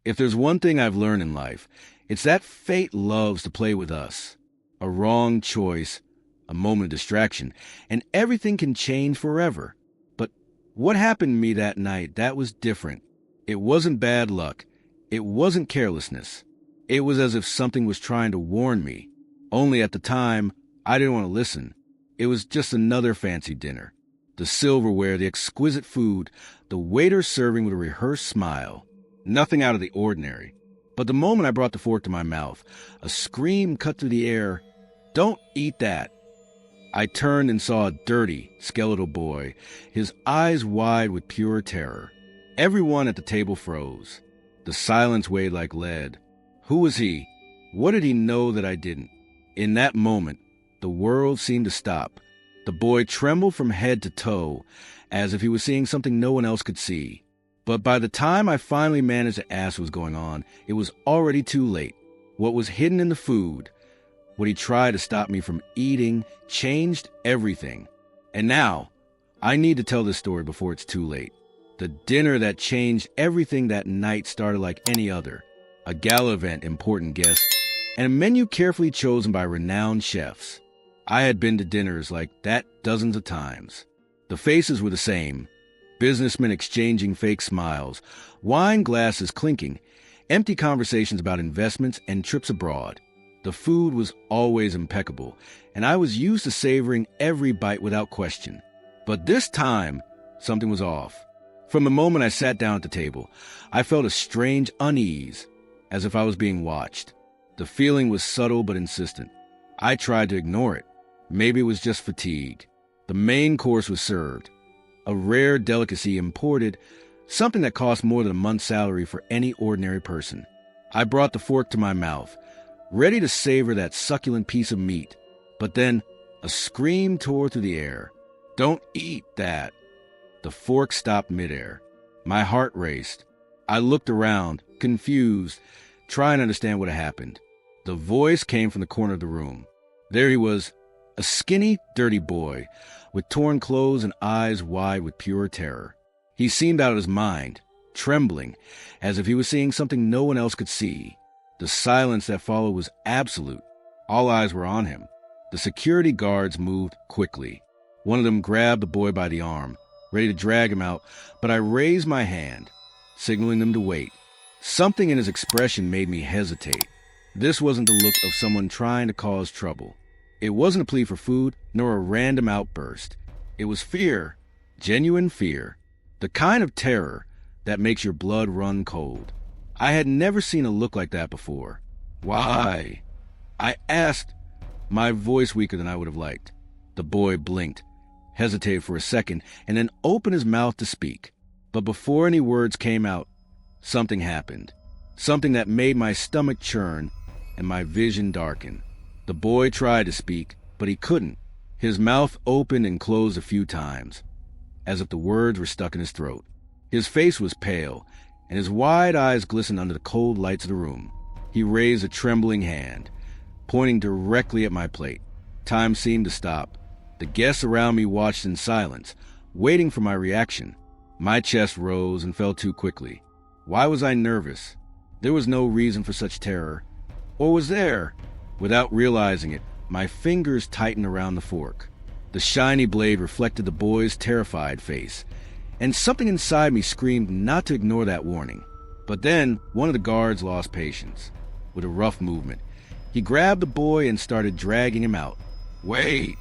If there's one thing I've learned in life, it's that fate loves to play with us. A wrong choice, a moment of distraction, and everything can change forever. But what happened to me that night, that was different. It wasn't bad luck. It wasn't carelessness. It was as if something was trying to warn me. Only at the time, I didn't want to listen. It was just another fancy dinner. The silverware, the exquisite food, the waiter serving with a rehearsed smile. Nothing out of the ordinary. But the moment I brought the fork to my mouth, a scream cut through the air. "Don't eat that!" I turned and saw a dirty, skeletal boy, his eyes wide with pure terror. Everyone at the table froze. The silence weighed like lead. Who was he? What did he know that I didn't? In that moment, the world seemed to stop. The boy trembled from head to toe, as if he was seeing something no one else could see. But by the time I finally managed to ask what was going on, it was already too late. What was hidden in the food, what he tried to stop me from eating, changed everything. And now, I need to tell this story before it's too late. The dinner that changed everything that night started like any other. A gala event, important guests, and a menu carefully chosen by renowned chefs. I had been to dinners like that dozens of times. The faces were the same. Businessmen exchanging fake smiles, wine glasses clinking, empty conversations about investments and trips abroad. The food was always impeccable, and I was used to savoring every bite without question. But this time, something was off. From the moment I sat down at the table, I felt a strange unease, as if I was being watched. The feeling was subtle but insistent. I tried to ignore it. Maybe it was just fatigue. The main course was served. A rare delicacy imported, something that cost more than a month's salary for any ordinary person. I brought the fork to my mouth, ready to savor that succulent piece of meat. But then, a scream tore through the air. "Don't eat that!" The fork stopped midair. My heart raced. I looked around, confused, trying to understand what had happened. The voice came from the corner of the room. There he was, a skinny, dirty boy, with torn clothes and eyes wide with pure terror. He seemed out of his mind, trembling, as if he was seeing something no one else could see. The silence that followed was absolute. All eyes were on him. The security guards moved quickly. One of them grabbed the boy by the arm, ready to drag him out, but I raised my hand, signaling them to wait. Something in his expression made me hesitate. This wasn't the look of someone trying to cause trouble. It wasn't a plea for food, nor a random outburst. It was fear, genuine fear, the kind of terror that makes your blood run cold. I had never seen a look like that before. "Why?" I asked, my voice weaker than I would have liked. The boy blinked, hesitated for a second, and then opened his mouth to speak. But before any words came out, something happened. Something that made my stomach churn and my vision darken. The boy tried to speak, but he couldn't. His mouth opened and closed a few times, as if the words were stuck in his throat. His face was pale, and his wide eyes glistened under the cold lights of the room. He raised a trembling hand, pointing directly at my plate. Time seemed to stop. The guests around me watched in silence, waiting for my reaction. My chest rose and fell too quickly. Why was I nervous? There was no reason for such terror. Or was there? Without realizing it, my fingers tightened around the fork. The shiny blade reflected the boy's terrified face, and something inside me screamed not to ignore that warning. But then, one of the guards lost patience. With a rough movement, he grabbed the boy and started dragging him out. "Wait!"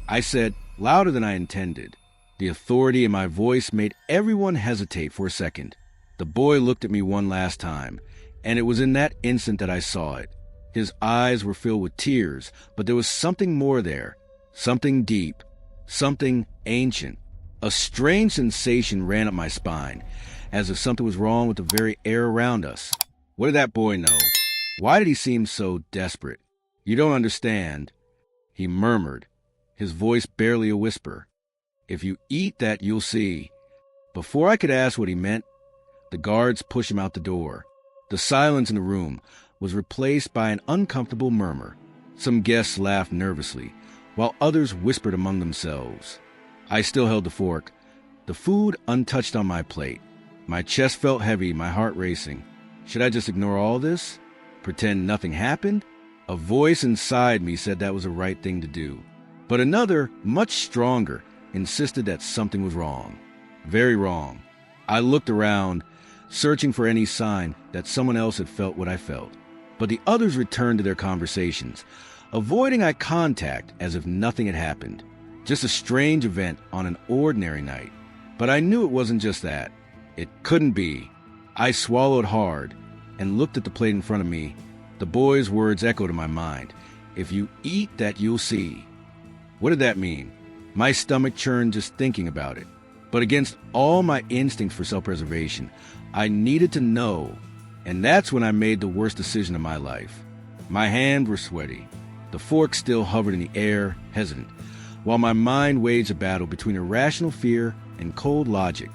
I said, louder than I intended. The authority in my voice made everyone hesitate for a second. The boy looked at me one last time, and it was in that instant that I saw it. His eyes were filled with tears, but there was something more there, something deep, something ancient. A strange sensation ran up my spine, as if something was wrong with the very air around us. What did that boy know? Why did he seem so desperate? "You don't understand," he murmured, his voice barely a whisper. "If you eat that, you'll see." Before I could ask what he meant, the guards pushed him out the door. The silence in the room was replaced by an uncomfortable murmur. Some guests laughed nervously, while others whispered among themselves. I still held the fork, the food untouched on my plate. My chest felt heavy, my heart racing. Should I just ignore all this? Pretend nothing happened? A voice inside me said that was the right thing to do. But another, much stronger, insisted that something was wrong. Very wrong. I looked around, searching for any sign that someone else had felt what I felt. But the others returned to their conversations, avoiding eye contact as if nothing had happened. Just a strange event on an ordinary night. But I knew it wasn't just that. It couldn't be. I swallowed hard and looked at the plate in front of me. The boy's words echoed in my mind. If you eat that, you'll see. What did that mean? My stomach churned just thinking about it. But against all my instincts for self-preservation, I needed to know. And that's when I made the worst decision of my life. My hands were sweaty. The fork still hovered in the air, hesitant, while my mind waged a battle between irrational fear and cold logic.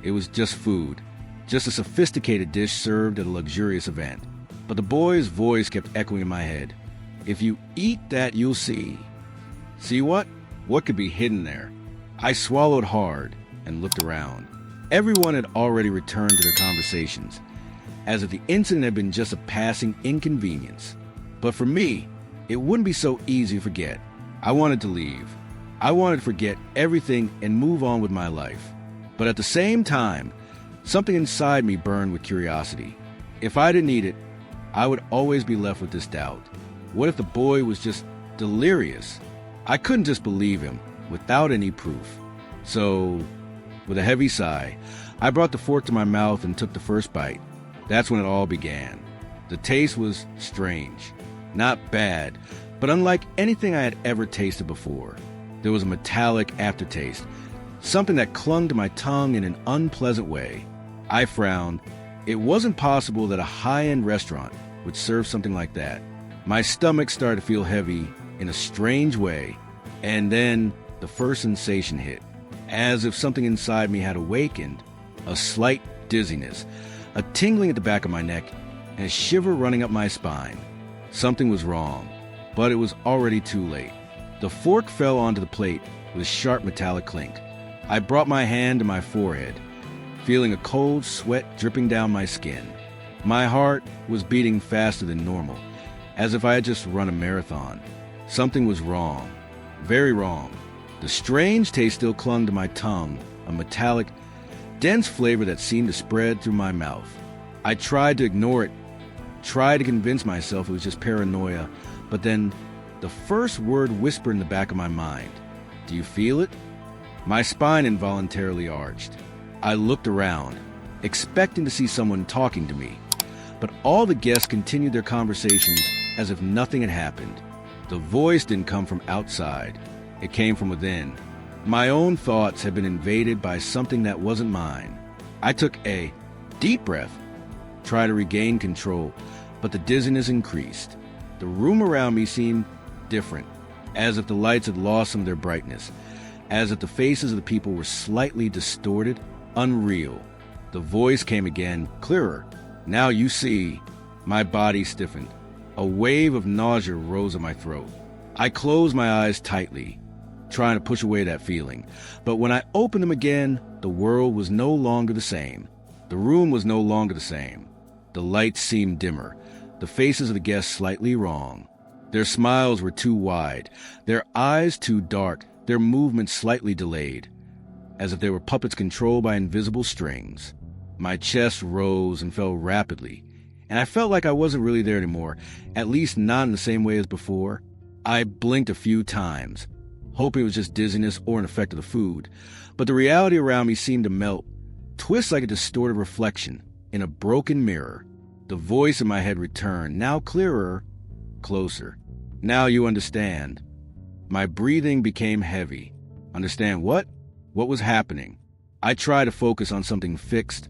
It was just food, just a sophisticated dish served at a luxurious event. But the boy's voice kept echoing in my head. If you eat that, you'll see. See what? What could be hidden there? I swallowed hard and looked around. Everyone had already returned to their conversations, as if the incident had been just a passing inconvenience. But for me, it wouldn't be so easy to forget. I wanted to leave. I wanted to forget everything and move on with my life. But at the same time, something inside me burned with curiosity. If I didn't eat it, I would always be left with this doubt. What if the boy was just delirious? I couldn't just believe him without any proof. So, with a heavy sigh, I brought the fork to my mouth and took the first bite. That's when it all began. The taste was strange. Not bad, but unlike anything I had ever tasted before. There was a metallic aftertaste, something that clung to my tongue in an unpleasant way. I frowned. It wasn't possible that a high-end restaurant would serve something like that. My stomach started to feel heavy in a strange way, and then the first sensation hit, as if something inside me had awakened. A slight dizziness, a tingling at the back of my neck, and a shiver running up my spine. Something was wrong, but it was already too late. The fork fell onto the plate with a sharp metallic clink. I brought my hand to my forehead, feeling a cold sweat dripping down my skin. My heart was beating faster than normal, as if I had just run a marathon. Something was wrong, very wrong. The strange taste still clung to my tongue, a metallic, dense flavor that seemed to spread through my mouth. I tried to ignore it, tried to convince myself it was just paranoia, but then the first word whispered in the back of my mind. Do you feel it? My spine involuntarily arched. I looked around, expecting to see someone talking to me, but all the guests continued their conversations as if nothing had happened. The voice didn't come from outside. It came from within. My own thoughts had been invaded by something that wasn't mine. I took a deep breath, tried to regain control, but the dizziness increased. The room around me seemed different, as if the lights had lost some of their brightness, as if the faces of the people were slightly distorted, unreal. The voice came again, clearer. Now you see. My body stiffened. A wave of nausea rose in my throat. I closed my eyes tightly, trying to push away that feeling. But when I opened them again, the world was no longer the same. The room was no longer the same. The lights seemed dimmer, the faces of the guests slightly wrong. Their smiles were too wide, their eyes too dark, their movements slightly delayed, as if they were puppets controlled by invisible strings. My chest rose and fell rapidly, and I felt like I wasn't really there anymore, at least not in the same way as before. I blinked a few times, hoping it was just dizziness or an effect of the food, but the reality around me seemed to melt, twist like a distorted reflection in a broken mirror. The voice in my head returned, now clearer, closer. Now you understand. My breathing became heavy. Understand what? What was happening? I tried to focus on something fixed,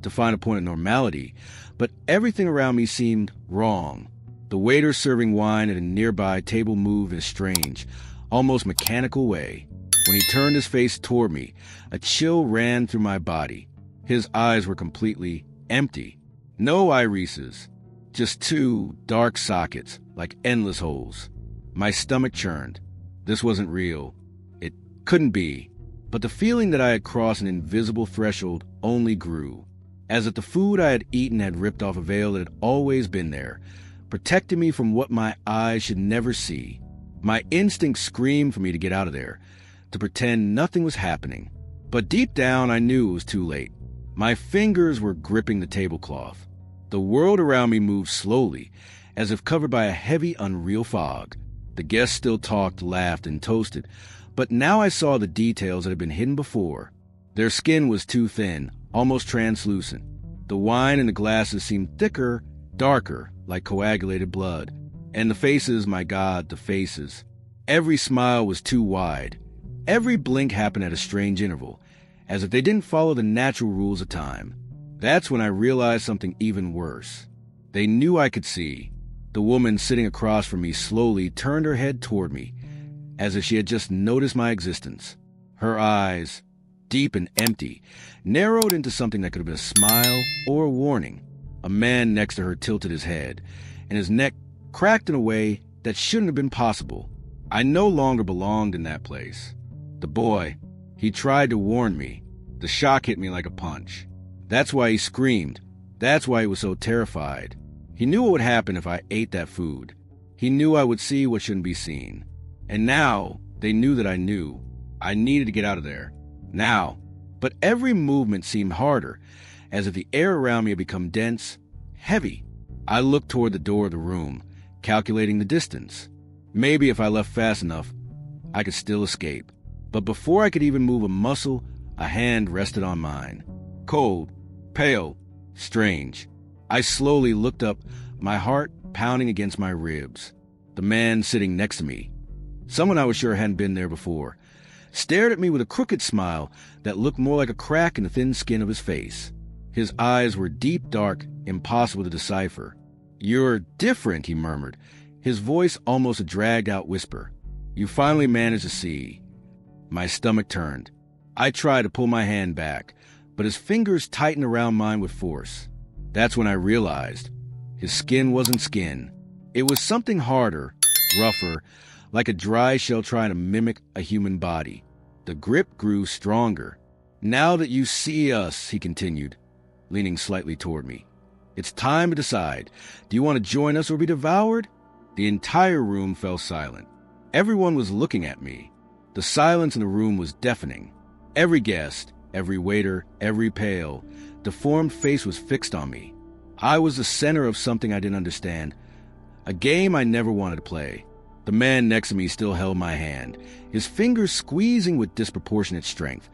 to find a point of normality, but everything around me seemed wrong. The waiter serving wine at a nearby table moved in a strange, almost mechanical way. When he turned his face toward me, a chill ran through my body. His eyes were completely empty. No irises, just two dark sockets, like endless holes. My stomach churned. This wasn't real. It couldn't be. But the feeling that I had crossed an invisible threshold only grew. as if the food I had eaten had ripped off a veil that had always been there, protecting me from what my eyes should never see. My instinct screamed for me to get out of there, to pretend nothing was happening. But deep down, I knew it was too late. My fingers were gripping the tablecloth. The world around me moved slowly, as if covered by a heavy, unreal fog. The guests still talked, laughed, and toasted, but now I saw the details that had been hidden before. Their skin was too thin, almost translucent. The wine in the glasses seemed thicker, darker, like coagulated blood. And the faces, my God, the faces. Every smile was too wide. Every blink happened at a strange interval, as if they didn't follow the natural rules of time. That's when I realized something even worse. They knew I could see. The woman sitting across from me slowly turned her head toward me, as if she had just noticed my existence. Her eyes, deep and empty, narrowed into something that could have been a smile or a warning. A man next to her tilted his head, and his neck cracked in a way that shouldn't have been possible. I no longer belonged in that place. The boy, he tried to warn me. The shock hit me like a punch. That's why he screamed. That's why he was so terrified. He knew what would happen if I ate that food. He knew I would see what shouldn't be seen. And now, they knew that I knew. I needed to get out of there. Now. But every movement seemed harder, as if the air around me had become dense, heavy. I looked toward the door of the room, calculating the distance. Maybe if I left fast enough, I could still escape. But before I could even move a muscle, a hand rested on mine. Cold, pale, strange. I slowly looked up, my heart pounding against my ribs. The man sitting next to me, someone I was sure hadn't been there before, stared at me with a crooked smile that looked more like a crack in the thin skin of his face. His eyes were deep, dark, impossible to decipher. "You're different," he murmured, his voice almost a dragged-out whisper. "You finally managed to see." My stomach turned. I tried to pull my hand back, but his fingers tightened around mine with force. That's when I realized his skin wasn't skin. It was something harder, rougher, like a dry shell trying to mimic a human body. The grip grew stronger. "Now that you see us," he continued, leaning slightly toward me, "it's time to decide. Do you want to join us or be devoured?" The entire room fell silent. Everyone was looking at me. The silence in the room was deafening. Every guest, every waiter, every pail, deformed face was fixed on me. I was the center of something I didn't understand, a game I never wanted to play. The man next to me still held my hand, his fingers squeezing with disproportionate strength,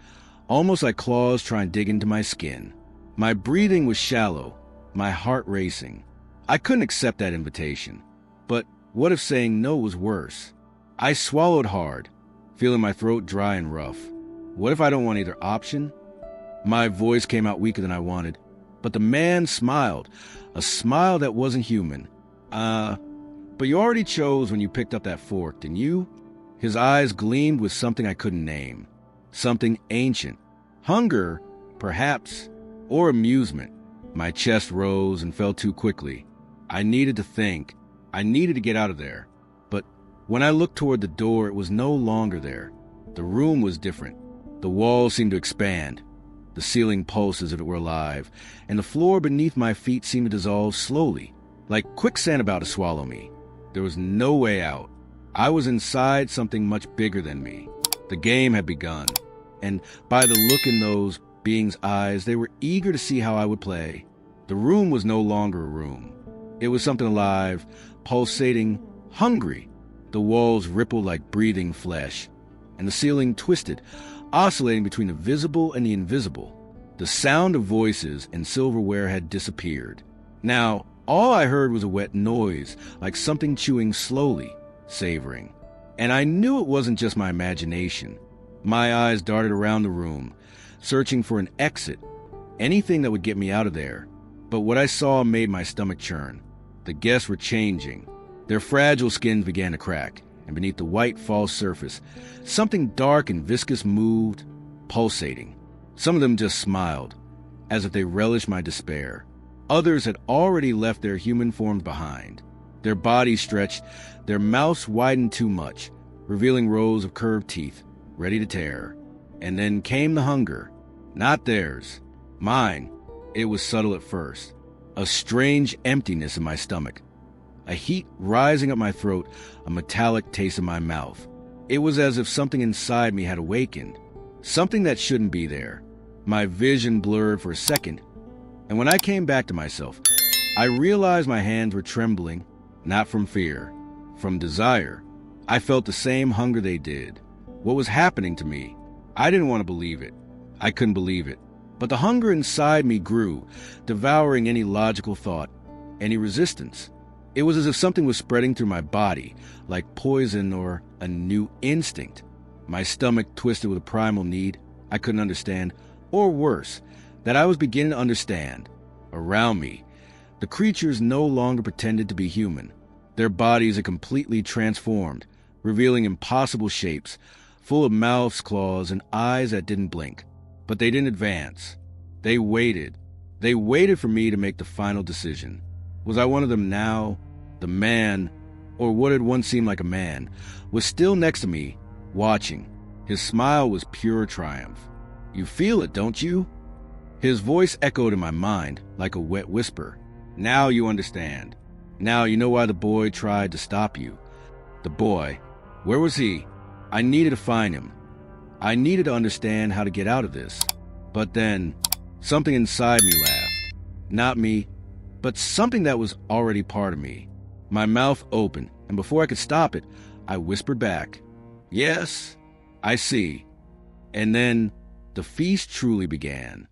almost like claws trying to dig into my skin. My breathing was shallow, my heart racing. I couldn't accept that invitation. But what if saying no was worse? I swallowed hard, feeling my throat dry and rough. What if I don't want either option? My voice came out weaker than I wanted, but the man smiled, a smile that wasn't human. But you already chose when you picked up that fork, didn't you?" His eyes gleamed with something I couldn't name, something ancient. Hunger, perhaps, or amusement. My chest rose and fell too quickly. I needed to think. I needed to get out of there. But when I looked toward the door, it was no longer there. The room was different. The walls seemed to expand. The ceiling pulsed as if it were alive, and the floor beneath my feet seemed to dissolve slowly, like quicksand about to swallow me. There was no way out. I was inside something much bigger than me. The game had begun, and by the look in those beings' eyes, they were eager to see how I would play. The room was no longer a room. It was something alive, pulsating, hungry. The walls rippled like breathing flesh, and the ceiling twisted, oscillating between the visible and the invisible. The sound of voices and silverware had disappeared. Now, all I heard was a wet noise, like something chewing slowly, savoring. And I knew it wasn't just my imagination. My eyes darted around the room, searching for an exit, anything that would get me out of there. But what I saw made my stomach churn. The guests were changing. Their fragile skins began to crack, and beneath the white false surface, something dark and viscous moved, pulsating. Some of them just smiled, as if they relished my despair. Others had already left their human forms behind. Their bodies stretched, their mouths widened too much, revealing rows of curved teeth, ready to tear. And then came the hunger. Not theirs. Mine. It was subtle at first. A strange emptiness in my stomach. A heat rising up my throat, a metallic taste in my mouth. It was as if something inside me had awakened. Something that shouldn't be there. My vision blurred for a second, and when I came back to myself, I realized my hands were trembling, not from fear, from desire. I felt the same hunger they did. What was happening to me? I didn't want to believe it. I couldn't believe it. But the hunger inside me grew, devouring any logical thought, any resistance. It was as if something was spreading through my body, like poison or a new instinct. My stomach twisted with a primal need I couldn't understand, or worse, that I was beginning to understand. Around me, the creatures no longer pretended to be human. Their bodies had completely transformed, revealing impossible shapes, full of mouths, claws, and eyes that didn't blink. But they didn't advance. They waited. They waited for me to make the final decision. Was I one of them now? The man, or what had once seemed like a man, was still next to me, watching. His smile was pure triumph. You feel it, don't you? His voice echoed in my mind like a wet whisper. Now you understand. Now you know why the boy tried to stop you. The boy. Where was he? I needed to find him. I needed to understand how to get out of this. But then, something inside me laughed. Not me, but something that was already part of me. My mouth opened, and before I could stop it, I whispered back, "Yes, I see." And then, the feast truly began.